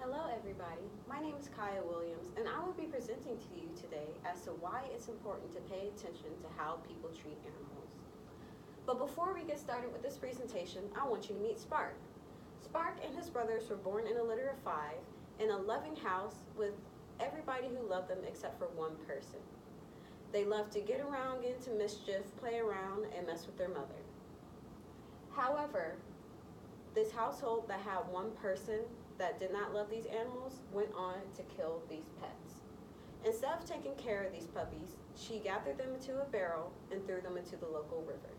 Hello everybody, my name is Kaya Williams and I will be presenting to you today as to why it's important to pay attention to how people treat animals. But before we get started with this presentation, I want you to meet Spark. Spark and his brothers were born in a litter of 5 in a loving house with everybody who loved them except for one person. They loved to get around, get into mischief, play around, and mess with their mother. However, this household that had one person that did not love these animals went on to kill these pets. Instead of taking care of these puppies, she gathered them into a barrel and threw them into the local river.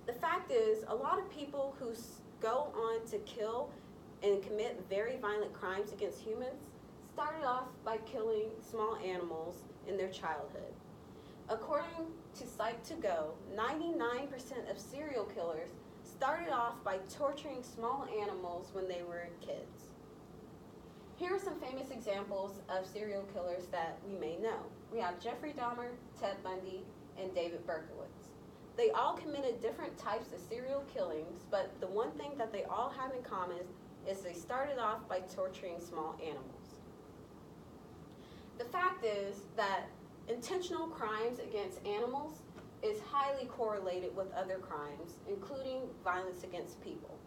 The fact is, a lot of people who go on to kill and commit very violent crimes against humans started off by killing small animals in their childhood. According to Psych2Go, 99% of serial killers started off by torturing small animals when they were kids. Here are some famous examples of serial killers that we may know. We have Jeffrey Dahmer, Ted Bundy, and David Berkowitz. They all committed different types of serial killings, but the one thing that they all have in common is they started off by torturing small animals. The fact is that intentional crimes against animals is highly correlated with other crimes, including violence against people.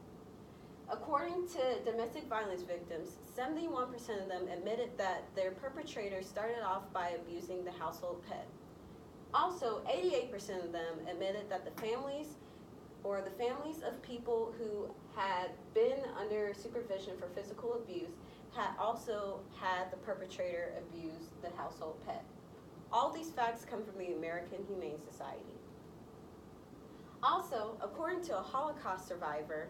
According to domestic violence victims, 71% of them admitted that their perpetrators started off by abusing the household pet. Also, 88% of them admitted that the families of people who had been under supervision for physical abuse had also had the perpetrator abuse the household pet. All these facts come from the American Humane Society. Also, according to a Holocaust survivor,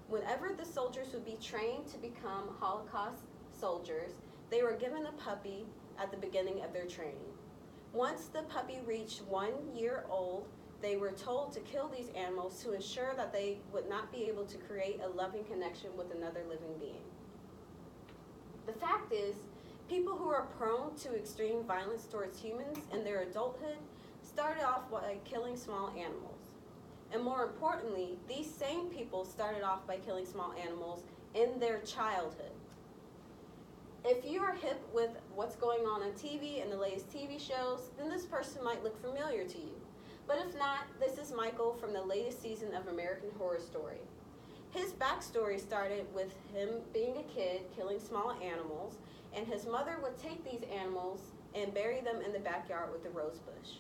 whenever the soldiers would be trained to become Holocaust soldiers, they were given a puppy at the beginning of their training. Once the puppy reached 1 year old, they were told to kill these animals to ensure that they would not be able to create a loving connection with another living being. The fact is, people who are prone to extreme violence towards humans in their adulthood started off by killing small animals. And more importantly, these same people started off by killing small animals in their childhood. If you are hip with what's going on TV and the latest TV shows, then this person might look familiar to you. But if not, this is Michael from the latest season of American Horror Story. His backstory started with him being a kid killing small animals, and his mother would take these animals and bury them in the backyard with a rose bush.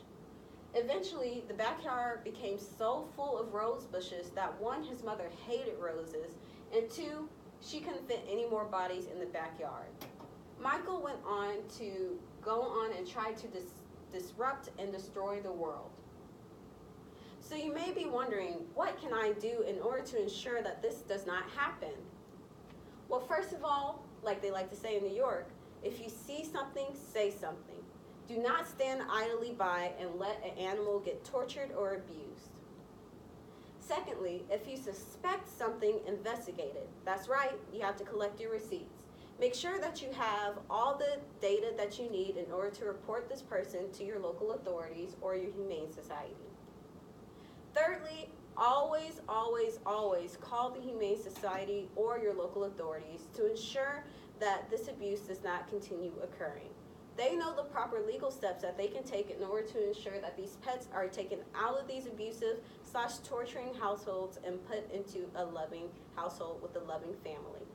Eventually, the backyard became so full of rose bushes that 1, his mother hated roses, and 2, she couldn't fit any more bodies in the backyard. Michael went on to go on and try to disrupt and destroy the world. So you may be wondering, what can I do in order to ensure that this does not happen? Well, first of all, like they like to say in New York, if you see something, say something. Do not stand idly by and let an animal get tortured or abused. Secondly, if you suspect something, investigate it. That's right, you have to collect your receipts. Make sure that you have all the data that you need in order to report this person to your local authorities or your Humane Society. Thirdly, always, always, always call the Humane Society or your local authorities to ensure that this abuse does not continue occurring. They know the proper legal steps that they can take in order to ensure that these pets are taken out of these abusive/torturing households and put into a loving household with a loving family.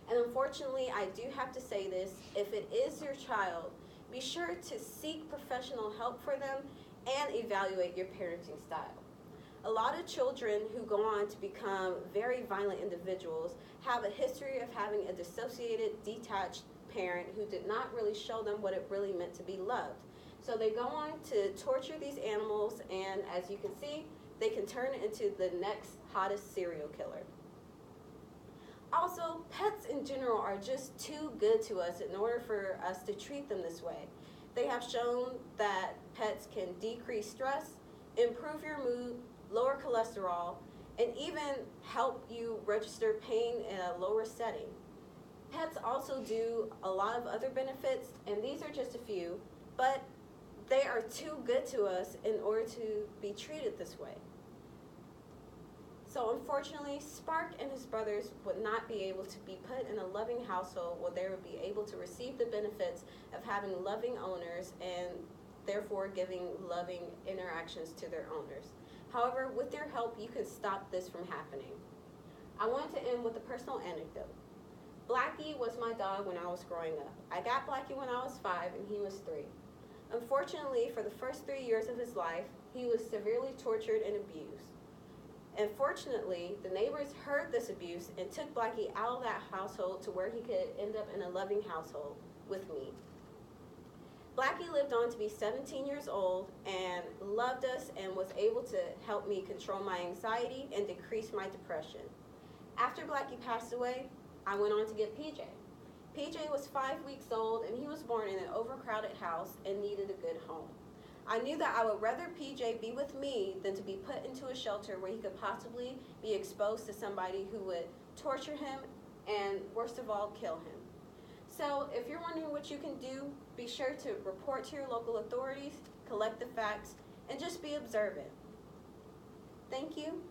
And unfortunately, I do have to say this, if it is your child, be sure to seek professional help for them and evaluate your parenting style. A lot of children who go on to become very violent individuals have a history of having a dissociated, detached parent who did not really show them what it really meant to be loved. So they go on to torture these animals, and as you can see, they can turn into the next hottest serial killer. Also, pets in general are just too good to us in order for us to treat them this way. They have shown that pets can decrease stress, improve your mood, lower cholesterol, and even help you register pain in a lower setting. Pets also do a lot of other benefits, and these are just a few, but they are too good to us in order to be treated this way. So unfortunately, Spark and his brothers would not be able to be put in a loving household where they would be able to receive the benefits of having loving owners and therefore giving loving interactions to their owners. However, with your help, you can stop this from happening. I wanted to end with a personal anecdote. Blackie was my dog when I was growing up. I got Blackie when I was 5 and he was 3. Unfortunately, for the first 3 years of his life, he was severely tortured and abused. And fortunately, the neighbors heard this abuse and took Blackie out of that household to where he could end up in a loving household with me. Blackie lived on to be 17 years old and loved us and was able to help me control my anxiety and decrease my depression. After Blackie passed away, I went on to get PJ. PJ was 5 weeks old and he was born in an overcrowded house and needed a good home. I knew that I would rather PJ be with me than to be put into a shelter where he could possibly be exposed to somebody who would torture him and, worst of all, kill him. So if you're wondering what you can do, be sure to report to your local authorities, collect the facts, and just be observant. Thank you.